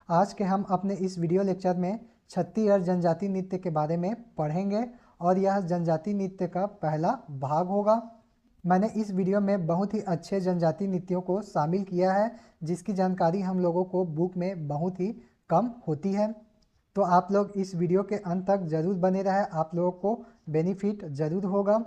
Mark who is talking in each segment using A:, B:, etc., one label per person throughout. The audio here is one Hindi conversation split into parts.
A: आज के हम अपने इस वीडियो लेक्चर में छत्तीसगढ़ जनजाति नृत्य के बारे में पढ़ेंगे और यह जनजाति नृत्य का पहला भाग होगा। मैंने इस वीडियो में बहुत ही अच्छे जनजाति नृत्यों को शामिल किया है जिसकी जानकारी हम लोगों को बुक में बहुत ही कम होती है। तो आप लोग इस वीडियो के अंत तक ज़रूर बने रहें, आप लोगों को बेनिफिट ज़रूर होगा।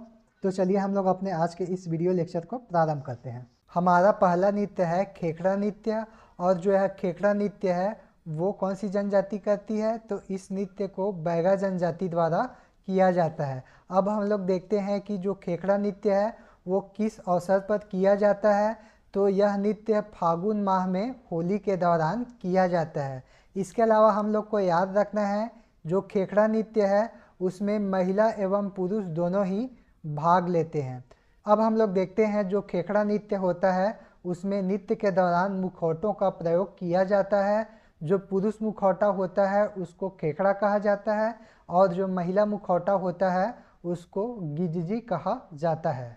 A: तो चलिए हम लोग अपने आज के इस वीडियो लेक्चर को प्रारंभ करते हैं। हमारा पहला नृत्य है खेखड़ा नृत्य। और जो है खेखड़ा नृत्य है वो कौन सी जनजाति करती है, तो इस नृत्य को बैगा जनजाति द्वारा किया जाता है। अब हम लोग देखते हैं कि जो खेखड़ा नृत्य है वो किस अवसर पर किया जाता है। तो यह नृत्य फागुन माह में होली के दौरान किया जाता है। इसके अलावा हम लोग को याद रखना है जो खेखड़ा नृत्य है उसमें महिला एवं पुरुष दोनों ही भाग लेते हैं। अब हम लोग देखते हैं जो खेखड़ा नृत्य होता है उसमें नृत्य के दौरान मुखौटों का प्रयोग किया जाता है। जो पुरुष मुखौटा होता है उसको खेखड़ा कहा जाता है और जो महिला मुखौटा होता है उसको गिजजी कहा जाता है।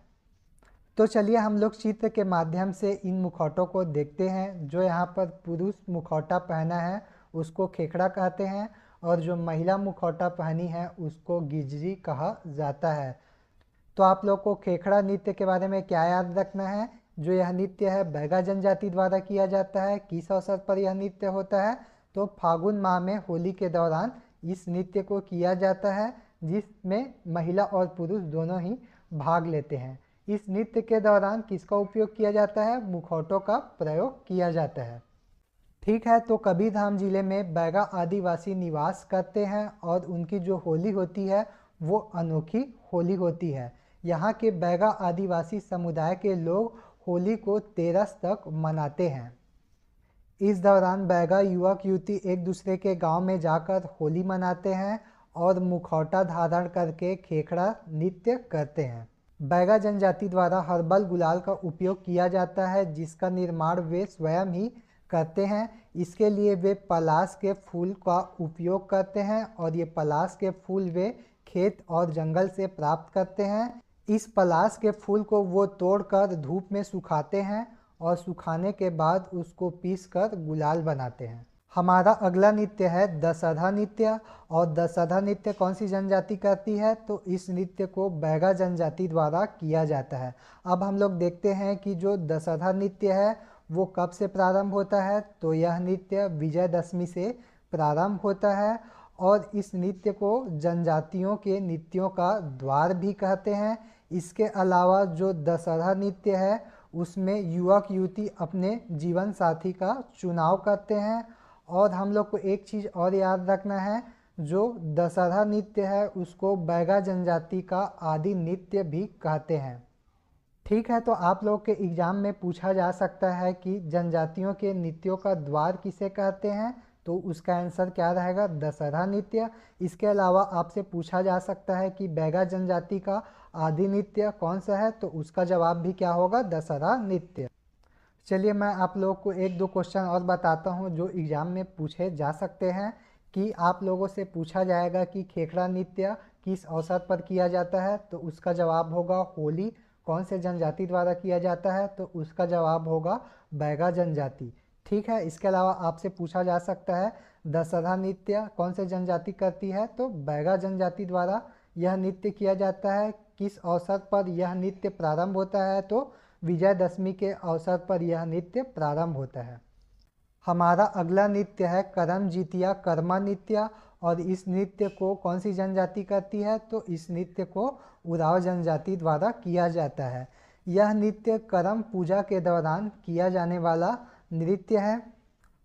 A: तो चलिए हम लोग चित्र के माध्यम से इन मुखौटों को देखते हैं। जो यहाँ पर पुरुष मुखौटा पहना है उसको खेखड़ा कहते हैं और जो महिला मुखौटा पहनी है उसको गिजजी कहा जाता है। तो आप लोग को खेखड़ा नृत्य के बारे में क्या याद रखना है, जो यह नृत्य है बैगा जनजाति द्वारा किया जाता है। किस अवसर पर यह नृत्य होता है, तो फागुन माह में होली के दौरान इस नृत्य को किया जाता है जिसमें महिला और पुरुष दोनों ही भाग लेते हैं। इस नृत्य के दौरान किसका उपयोग किया जाता है, मुखौटों का प्रयोग किया जाता है। ठीक है, तो कबीरधाम जिले में बैगा आदिवासी निवास करते हैं और उनकी जो होली होती है वो अनोखी होली होती है। यहाँ के बैगा आदिवासी समुदाय के लोग होली को तेरस तक मनाते हैं। इस दौरान बैगा युवक युवती एक दूसरे के गांव में जाकर होली मनाते हैं और मुखौटा धारण करके खेखड़ा नृत्य करते हैं। बैगा जनजाति द्वारा हर्बल गुलाल का उपयोग किया जाता है जिसका निर्माण वे स्वयं ही करते हैं। इसके लिए वे पलाश के फूल का उपयोग करते हैं और ये पलाश के फूल वे खेत और जंगल से प्राप्त करते हैं। इस पलाश के फूल को वो तोड़कर धूप में सुखाते हैं और सुखाने के बाद उसको पीसकर गुलाल बनाते हैं। हमारा अगला नृत्य है दशहरा नृत्य। और दशहरा नृत्य कौन सी जनजाति करती है, तो इस नृत्य को बैगा जनजाति द्वारा किया जाता है। अब हम लोग देखते हैं कि जो दशहरा नृत्य है वो कब से प्रारंभ होता है, तो यह नृत्य विजयदशमी से प्रारंभ होता है और इस नृत्य को जनजातियों के नृत्यों का द्वार भी कहते हैं। इसके अलावा जो दशहरा नृत्य है उसमें युवक युवती अपने जीवन साथी का चुनाव करते हैं। और हम लोग को एक चीज़ और याद रखना है, जो दशहरा नृत्य है उसको बैगा जनजाति का आदि नृत्य भी कहते हैं। ठीक है, तो आप लोग के एग्ज़ाम में पूछा जा सकता है कि जनजातियों के नृत्यों का द्वार किसे कहते हैं, तो उसका आंसर क्या रहेगा, दशहरा नृत्य। इसके अलावा आपसे पूछा जा सकता है कि बैगा जनजाति का आदि नृत्य कौन सा है, तो उसका जवाब भी क्या होगा, दशहरा नृत्य। चलिए मैं आप लोगों को एक दो क्वेश्चन और बताता हूँ जो एग्ज़ाम में पूछे जा सकते हैं। कि आप लोगों से पूछा जाएगा कि खेखड़ा नृत्य किस अवसर पर किया जाता है, तो उसका जवाब होगा होली। कौन से जनजाति द्वारा किया जाता है, तो उसका जवाब होगा बैगा जनजाति। ठीक है, इसके अलावा आपसे पूछा जा सकता है दशहरा नृत्य कौन से जनजाति करती है, तो बैगा जनजाति द्वारा यह नृत्य किया जाता है। किस अवसर पर यह नृत्य प्रारंभ होता है, तो विजयदशमी के अवसर पर यह नृत्य प्रारंभ होता है। हमारा अगला नृत्य है करम जितिया कर्मा नृत्य। और इस नृत्य को कौन सी जनजाति करती है, तो इस नृत्य को उराव जनजाति द्वारा किया जाता है। यह नृत्य करम पूजा के दौरान किया जाने वाला नृत्य है।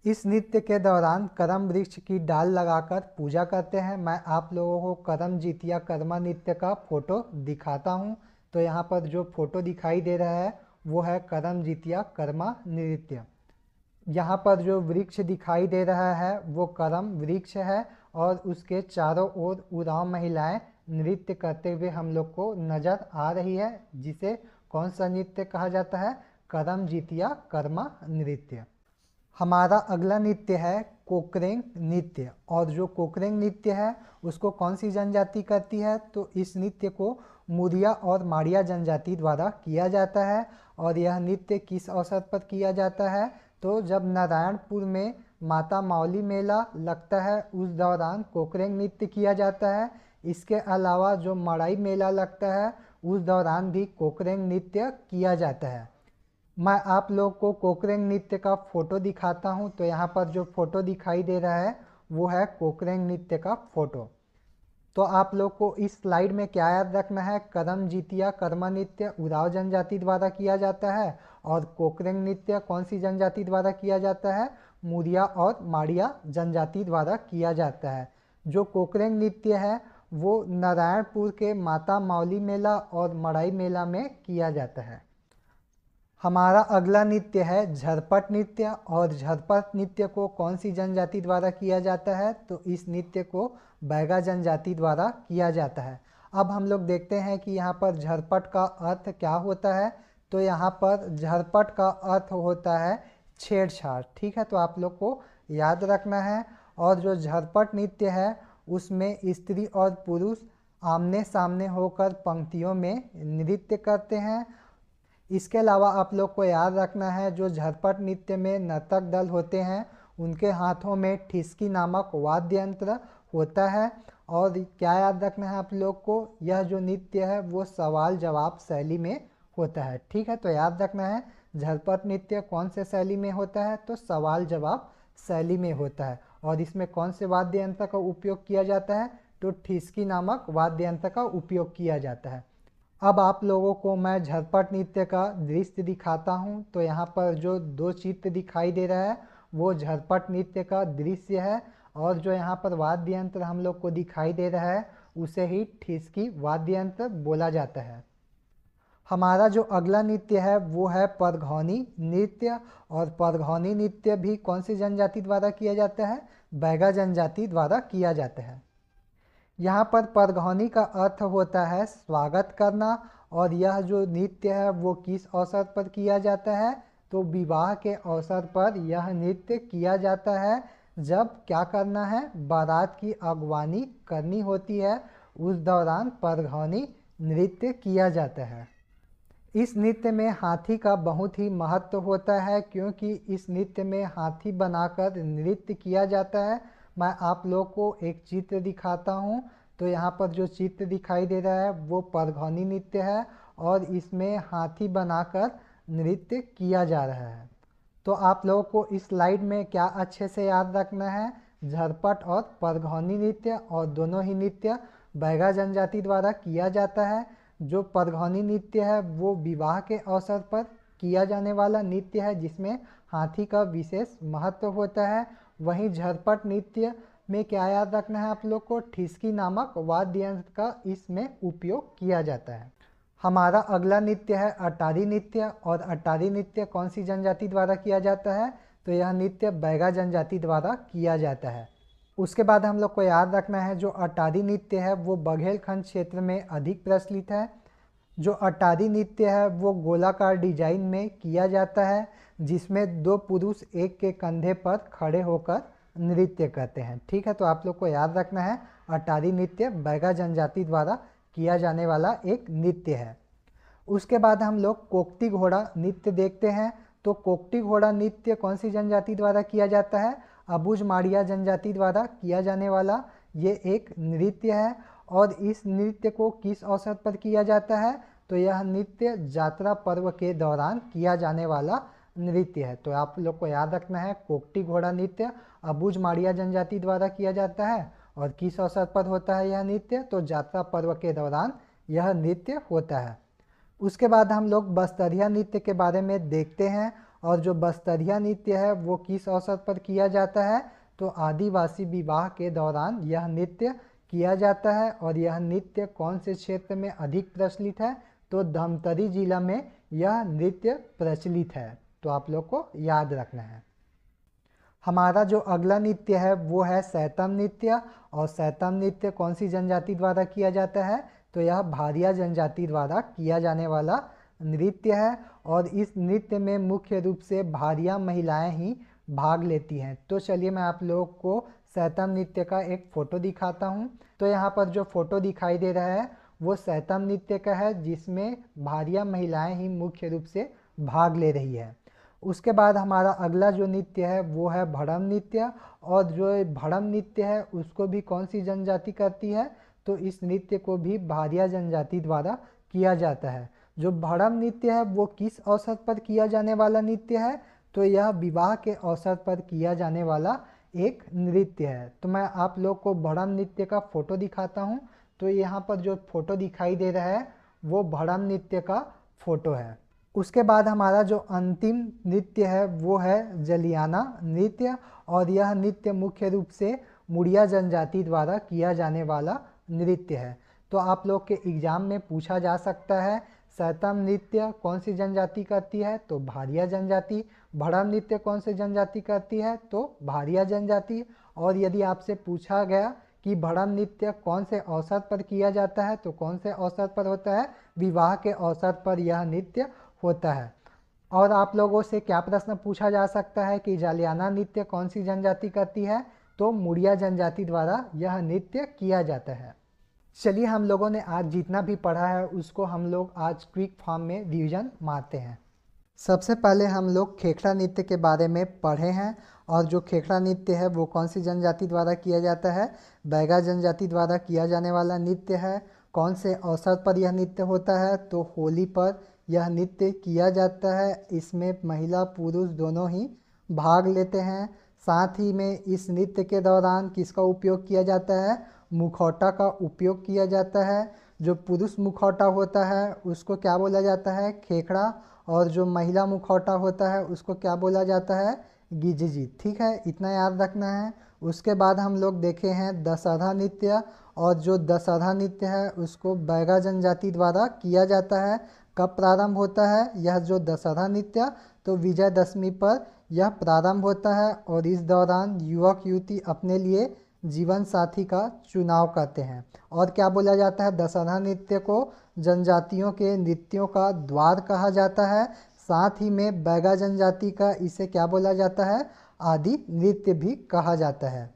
A: इस नृत्य के दौरान करम वृक्ष की डाल लगाकर पूजा करते हैं। मैं आप लोगों को करम जितिया कर्मा नृत्य का फोटो दिखाता हूँ। तो यहाँ पर जो फोटो दिखाई दे रहा है वो है करम जितिया कर्मा नृत्य। यहाँ पर जो वृक्ष दिखाई दे रहा है वो करम वृक्ष है और उसके चारों ओर उरांव महिलाएं नृत्य करते हुए हम लोग को नज़र आ रही है, जिसे कौन सा नृत्य कहा जाता है, करम जितिया कर्मा नृत्य। हमारा अगला नृत्य है कोकरेंग नृत्य। और जो कोकरेंग नृत्य है उसको कौन सी जनजाति करती है, तो इस नृत्य को मुरिया और माड़िया जनजाति द्वारा किया जाता है। और यह नृत्य किस अवसर पर किया जाता है, तो जब नारायणपुर में माता मावली मेला लगता है उस दौरान कोकरेंग नृत्य किया जाता है। इसके अलावा जो मड़ाई मेला लगता है उस दौरान भी कोकरेंग नृत्य किया जाता है। मैं आप लोग को कोकरेंग नृत्य का फ़ोटो दिखाता हूं। तो यहाँ पर जो फ़ोटो दिखाई दे रहा है वो है कोकरेंग नृत्य का फ़ोटो। तो आप लोग को इस स्लाइड में क्या याद रखना है, करम जितिया कर्मा नृत्य उराव जनजाति द्वारा किया जाता है और कोकरेंग नृत्य कौन सी जनजाति द्वारा किया जाता है, मुरिया और माड़िया जनजाति द्वारा किया जाता है। जो कोकरेंग नृत्य है वो नारायणपुर के माता मावली मेला और मड़ाई मेला में किया जाता है। हमारा अगला नृत्य है झरपट नृत्य और झरपट नृत्य को कौन सी जनजाति द्वारा किया जाता है, तो इस नृत्य को बैगा जनजाति द्वारा किया जाता है। अब हम लोग देखते हैं कि यहाँ पर झरपट का अर्थ क्या होता है। तो यहाँ पर झरपट का अर्थ होता है छेड़छाड़। ठीक है, तो आप लोग को याद रखना है। और जो झरपट नृत्य है उसमें स्त्री और पुरुष आमने सामने होकर पंक्तियों में नृत्य करते हैं। इसके अलावा आप लोग को याद रखना है जो झरपट नृत्य में नर्तक दल होते हैं उनके हाथों में ठिसकी नामक वाद्य यंत्र होता है। और क्या याद रखना है आप लोग को, यह जो नृत्य है वो सवाल जवाब शैली में होता है। ठीक है, तो याद रखना है झरपट नृत्य कौन से शैली में होता है, तो सवाल जवाब शैली में होता है। और इसमें कौन से वाद्य यंत्र का उपयोग किया जाता है, तो ठिसकी नामक वाद्य यंत्र का उपयोग किया जाता है। अब आप लोगों को मैं झरपट नृत्य का दृश्य दिखाता हूं। तो यहाँ पर जो दो चित्र दिखाई दे रहा है वो झरपट नृत्य का दृश्य है और जो यहाँ पर वाद्य यंत्र हम लोग को दिखाई दे रहा है उसे ही ठिसकी वाद्य यंत्र बोला जाता है। हमारा जो अगला नृत्य है वो है परघौनी नृत्य और परघौनी नृत्य भी कौन सी जनजाति द्वारा किया जाता है, बैगा जनजाति द्वारा किया जाता है। यहाँ पर परघौनी का अर्थ होता है स्वागत करना और यह जो नृत्य है वो किस अवसर पर किया जाता है, तो विवाह के अवसर पर यह नृत्य किया जाता है। जब क्या करना है, बारात की अगवानी करनी होती है उस दौरान परघौनी नृत्य किया जाता है। इस नृत्य में हाथी का बहुत ही महत्व होता है क्योंकि इस नृत्य में हाथी बनाकर नृत्य किया जाता है। मैं आप लोग को एक चित्र दिखाता हूँ। तो यहाँ पर जो चित्र दिखाई दे रहा है वो परघौनी नृत्य है और इसमें हाथी बनाकर नृत्य किया जा रहा है। तो आप लोगों को इस स्लाइड में क्या अच्छे से याद रखना है, झरपट और परघौनी नृत्य और दोनों ही नृत्य बैगा जनजाति द्वारा किया जाता है। जो परघौनी नृत्य है वो विवाह के अवसर पर किया जाने वाला नृत्य है जिसमें हाथी का विशेष महत्व होता है। वहीं झरपट नृत्य में क्या याद रखना है आप लोग को, ठिसकी नामक वाद्य यंत्र का इसमें उपयोग किया जाता है। हमारा अगला नृत्य है अटारी नृत्य और अटारी नृत्य कौन सी जनजाति द्वारा किया जाता है, तो यह नृत्य बैगा जनजाति द्वारा किया जाता है। उसके बाद हम लोग को याद रखना है जो अटारी नृत्य है वो बघेलखंड क्षेत्र में अधिक प्रचलित है। जो अटारी नृत्य है वो गोलाकार डिजाइन में किया जाता है जिसमें दो पुरुष एक के कंधे पर खड़े होकर नृत्य करते हैं। ठीक है, तो आप लोग को याद रखना है अटारी नृत्य बैगा जनजाति द्वारा किया जाने वाला एक नृत्य है। उसके बाद हम लोग कोकटी घोड़ा नृत्य देखते हैं। तो कोकटी घोड़ा नृत्य कौन सी जनजाति द्वारा किया जाता है, अबुझ माड़िया जनजाति द्वारा किया जाने वाला ये एक नृत्य है। और इस नृत्य को किस अवसर पर किया जाता है, तो यह नृत्य यात्रा पर्व के दौरान किया जाने वाला नृत्य है। तो आप लोग को याद रखना है कोकटी घोड़ा नृत्य अबुझ माड़िया जनजाति द्वारा किया जाता है और किस अवसर पर होता है यह नृत्य, तो यात्रा पर्व के दौरान यह नृत्य होता है। उसके बाद हम लोग बस्तरिया नृत्य के बारे में देखते हैं और जो बस्तरिया नृत्य है वो किस अवसर पर किया जाता है, तो आदिवासी विवाह के दौरान यह नृत्य किया जाता है। और यह नृत्य कौन से क्षेत्र में अधिक प्रचलित है, तो धमतरी जिला में यह नृत्य प्रचलित है। तो आप लोग को याद रखना है। हमारा जो अगला नृत्य है वो है सैतम नृत्य और सैतम नृत्य कौन सी जनजाति द्वारा किया जाता है, तो यह भारिया जनजाति द्वारा किया जाने वाला नृत्य है। और इस नृत्य में मुख्य रूप से भारिया महिलाएं ही भाग लेती हैं। तो चलिए मैं आप लोगों को सैतम नृत्य का एक फ़ोटो दिखाता हूँ। तो यहाँ पर जो फ़ोटो दिखाई दे रहा है वो सैतम नृत्य का है जिसमें भारिया महिलाएं ही मुख्य रूप से भाग ले रही है। उसके बाद हमारा अगला जो नृत्य है वो है भड़म नृत्य। और जो भड़म नृत्य है उसको भी कौन सी जनजाति करती है, तो इस नृत्य को भी भारिया जनजाति द्वारा किया जाता है। जो भड़म नृत्य है वो किस अवसर पर किया जाने वाला नृत्य है, तो यह विवाह के अवसर पर किया जाने वाला एक नृत्य है। तो मैं आप लोग को भड़म नृत्य का फोटो दिखाता हूँ। तो यहाँ पर जो फोटो दिखाई दे रहा है वो भड़म नृत्य का फोटो है। उसके बाद हमारा जो अंतिम नृत्य है वो है जलियाना नृत्य। और यह नृत्य मुख्य रूप से मुड़िया जनजाति द्वारा किया जाने वाला नृत्य है। तो आप लोग के एग्जाम में पूछा जा सकता है सैतम नृत्य कौन सी जनजाति करती है, तो भारिया जनजाति। भड़म नृत्य कौन सी जनजाति करती है, तो भारिया जनजाति। और यदि आपसे पूछा गया कि भड़म नृत्य कौन से अवसर पर किया जाता है, तो कौन से अवसर पर होता है, विवाह के अवसर पर यह नृत्य होता है। और आप लोगों से क्या प्रश्न पूछा जा सकता है कि जालियाना नृत्य कौन सी जनजाति करती है, तो मुड़िया जनजाति द्वारा यह नृत्य किया जाता है। चलिए हम लोगों ने आज जितना भी पढ़ा है उसको हम लोग आज क्विक फॉर्म में रिवीजन मारते हैं। सबसे पहले हम लोग खेखड़ा नृत्य के बारे में पढ़े हैं। और जो खेखड़ा नृत्य है वो कौन सी जनजाति द्वारा किया जाता है, बैगा जनजाति द्वारा किया जाने वाला नृत्य है। कौन से अवसर पर यह नृत्य होता है, तो होली पर यह नृत्य किया जाता है। इसमें महिला पुरुष दोनों ही भाग लेते हैं। साथ ही में इस नृत्य के दौरान किसका उपयोग किया जाता है, मुखौटा का उपयोग किया जाता है। जो पुरुष मुखौटा होता है उसको क्या बोला जाता है, खेखड़ा। और जो महिला मुखौटा होता है उसको क्या बोला जाता है, गिजजी। ठीक है, इतना याद रखना है। उसके बाद हम लोग देखे हैं दशहरा नृत्य। और जो दशहरा नृत्य है उसको बैगा जनजाति द्वारा किया जाता है। कब प्रारंभ होता है यह जो दशहरा नृत्य, तो विजयदशमी पर यह प्रारंभ होता है। और इस दौरान युवक युवती अपने लिए जीवन साथी का चुनाव करते हैं। और क्या बोला जाता है, दशहरा नृत्य को जनजातियों के नृत्यों का द्वार कहा जाता है। साथ ही में बैगा जनजाति का इसे क्या बोला जाता है, आदि नृत्य भी कहा जाता है।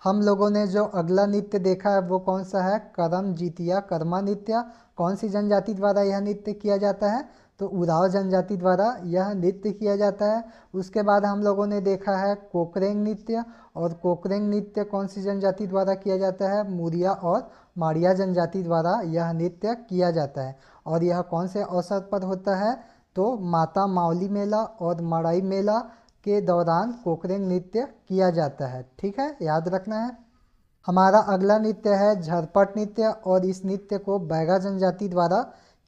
A: हम लोगों ने जो अगला नृत्य देखा है वो कौन सा है, करम जितिया कर्मा नृत्य। कौन सी जनजाति द्वारा यह नृत्य किया जाता है, तो उराव जनजाति द्वारा यह नृत्य किया जाता है। उसके बाद हम लोगों ने देखा है कोकरेंग नृत्य। और कोकरेंग नृत्य कौन सी जनजाति द्वारा किया जाता है, मुरिया और माड़िया जनजाति द्वारा यह नृत्य किया जाता है। और यह कौन से अवसर पर होता है, तो माता मावली मेला और मड़ाई मेला के दौरान कोकरेंग नृत्य किया जाता है। ठीक है, याद रखना है। हमारा अगला नृत्य है झरपट नृत्य। और इस नृत्य को बैगा जनजाति द्वारा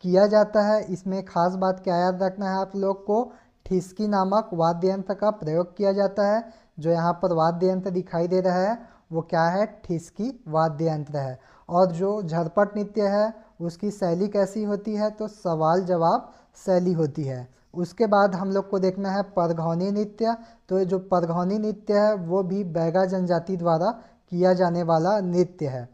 A: किया जाता है। इसमें खास बात क्या याद रखना है आप लोग को, ठिसकी नामक वाद्य यंत्र का प्रयोग किया जाता है। जो यहाँ पर वाद्य यंत्र दिखाई दे रहा है वो क्या है, ठिसकी वाद्य यंत्र है। और जो झरपट नृत्य है उसकी शैली कैसी होती है, तो सवाल जवाब शैली होती है। उसके बाद हम लोग को देखना है परघौनी नृत्य। तो जो परघौनी नृत्य है वो भी बैगा जनजाति द्वारा किया जाने वाला नृत्य है।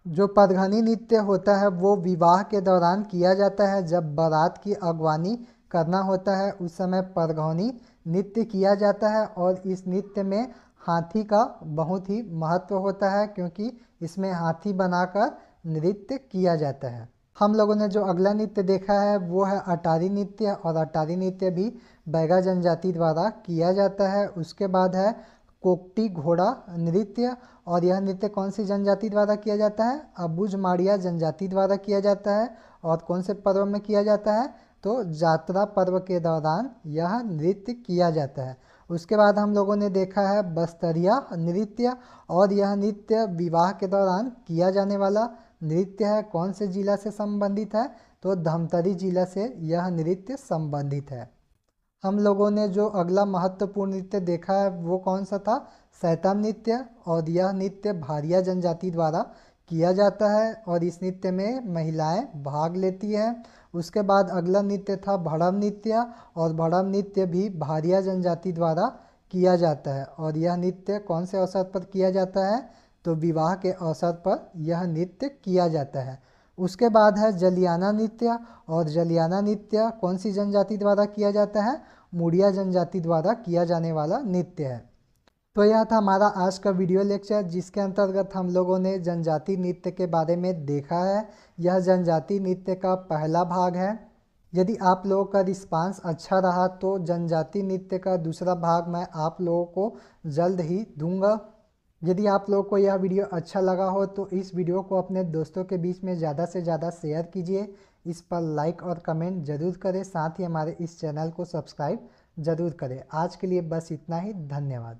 A: जो परघौनी नृत्य होता है वो विवाह के दौरान किया जाता है। जब बारात की अगवानी करना होता है उस समय परघौनी नृत्य किया जाता है। और इस नृत्य में हाथी का बहुत ही महत्व होता है क्योंकि इसमें हाथी बनाकर नृत्य किया जाता है। हम लोगों ने जो अगला नृत्य देखा है वो है अटारी नृत्य। और अटारी नृत्य भी बैगा जनजाति द्वारा किया जाता है। उसके बाद है कोकटी घोड़ा नृत्य। और यह नृत्य कौन सी जनजाति द्वारा किया जाता है, अबुझ माड़िया जनजाति द्वारा किया जाता है। और कौन से पर्व में किया जाता है, तो जात्रा पर्व के दौरान यह नृत्य किया जाता है। उसके बाद हम लोगों ने देखा है बस्तरिया नृत्य। और यह नृत्य विवाह के दौरान किया जाने वाला नृत्य है। कौन से जिला से संबंधित है, तो धमतरी जिला से यह नृत्य संबंधित है। हम लोगों ने जो अगला महत्वपूर्ण नृत्य देखा है वो कौन सा था, सैतम नृत्य। और यह नृत्य भारिया जनजाति द्वारा किया जाता है। और इस नृत्य में महिलाएं भाग लेती हैं। उसके बाद अगला नृत्य था भड़म नृत्य। और भड़म नृत्य भी भारिया जनजाति द्वारा किया जाता है। और यह नृत्य कौन से अवसर पर किया जाता है, तो विवाह के अवसर पर यह नृत्य किया जाता है। उसके बाद है जलियाना नृत्य। और जलियाना नृत्य कौन सी जनजाति द्वारा किया जाता है, मुड़िया जनजाति द्वारा किया जाने वाला नृत्य है। तो यह था हमारा आज का वीडियो लेक्चर जिसके अंतर्गत हम लोगों ने जनजाति नृत्य के बारे में देखा है। यह जनजाति नृत्य का पहला भाग है। यदि आप लोगों का रिस्पांस अच्छा रहा तो जनजाति नृत्य का दूसरा भाग मैं आप लोगों को जल्द ही दूंगा। यदि आप लोगों को यह वीडियो अच्छा लगा हो तो इस वीडियो को अपने दोस्तों के बीच में ज़्यादा से ज़्यादा शेयर कीजिए, इस पर लाइक और कमेंट ज़रूर करें, साथ ही हमारे इस चैनल को सब्सक्राइब ज़रूर करें। आज के लिए बस इतना ही, धन्यवाद।